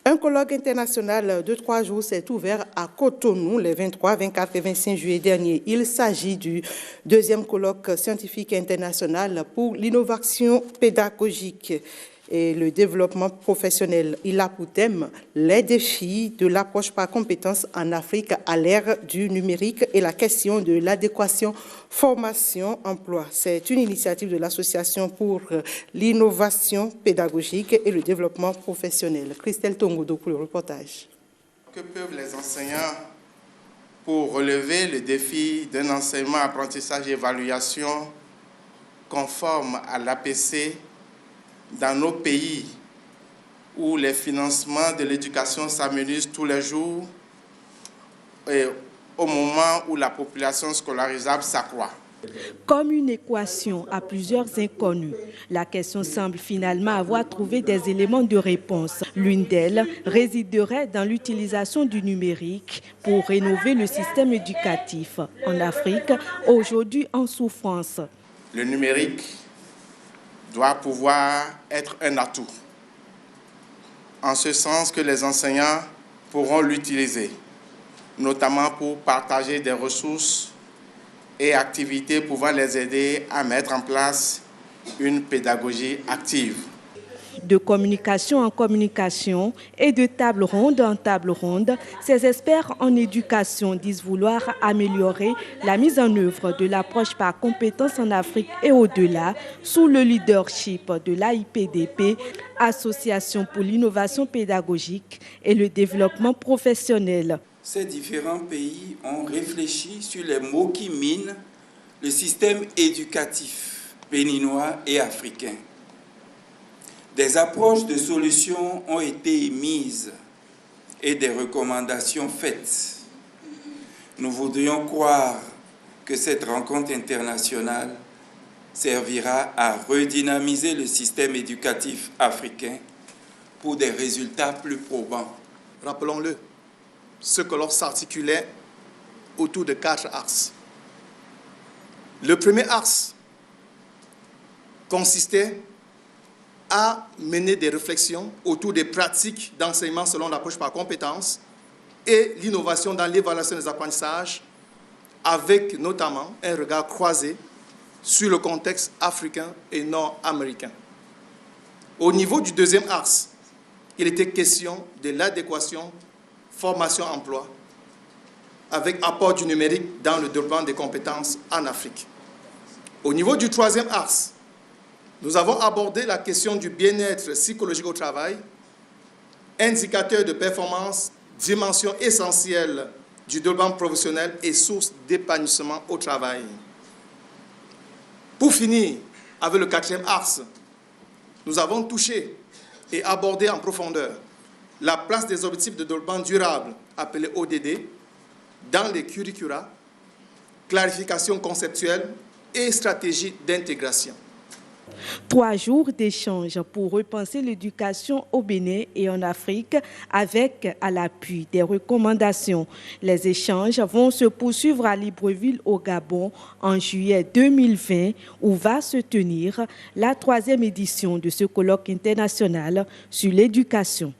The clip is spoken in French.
Un colloque international de 3 jours s'est ouvert à Cotonou les 23, 24 et 25 juillet dernier. Il s'agit du deuxième colloque scientifique international pour l'innovation pédagogique et le développement professionnel. Il a pour thème les défis de l'approche par compétences en Afrique à l'ère du numérique et la question de l'adéquation formation-emploi. C'est une initiative de l'Association pour l'innovation pédagogique et le développement professionnel. Christelle Tongodo pour le reportage. Que peuvent les enseignants pour relever le défi d'un enseignement, apprentissage et évaluation conforme à l'APC dans nos pays où les financements de l'éducation s'amenuisent tous les jours et au moment où la population scolarisable s'accroît. Comme une équation à plusieurs inconnus, la question semble finalement avoir trouvé des éléments de réponse. L'une d'elles résiderait dans l'utilisation du numérique pour rénover le système éducatif en Afrique, aujourd'hui en souffrance. Le numérique doit pouvoir être un atout, en ce sens que les enseignants pourront l'utiliser, notamment pour partager des ressources et activités pouvant les aider à mettre en place une pédagogie active. De communication en communication et de table ronde en table ronde, ces experts en éducation disent vouloir améliorer la mise en œuvre de l'approche par compétences en Afrique et au-delà, sous le leadership de l'AIPDP, Association pour l'innovation pédagogique et le développement professionnel. Ces différents pays ont réfléchi sur les mots qui minent le système éducatif béninois et africain. Des approches de solutions ont été émises et des recommandations faites. Nous voudrions croire que cette rencontre internationale servira à redynamiser le système éducatif africain pour des résultats plus probants. Rappelons-le, ce colloque s'articulait autour de 4 axes. Le premier axe consistait à mener des réflexions autour des pratiques d'enseignement selon l'approche par compétences et l'innovation dans l'évaluation des apprentissages, avec notamment un regard croisé sur le contexte africain et nord-américain. Au niveau du deuxième axe, il était question de l'adéquation formation-emploi avec apport du numérique dans le développement des compétences en Afrique. Au niveau du troisième axe, nous avons abordé la question du bien-être psychologique au travail, indicateur de performance, dimension essentielle du développement professionnel et source d'épanouissement au travail. Pour finir, avec le quatrième axe, nous avons touché et abordé en profondeur la place des objectifs de développement durable, appelés ODD, dans les curricula, clarification conceptuelle et stratégie d'intégration. 3 jours d'échange pour repenser l'éducation au Bénin et en Afrique avec, à l'appui des recommandations. Les échanges vont se poursuivre à Libreville au Gabon en juillet 2020 où va se tenir la 3e édition de ce colloque international sur l'éducation.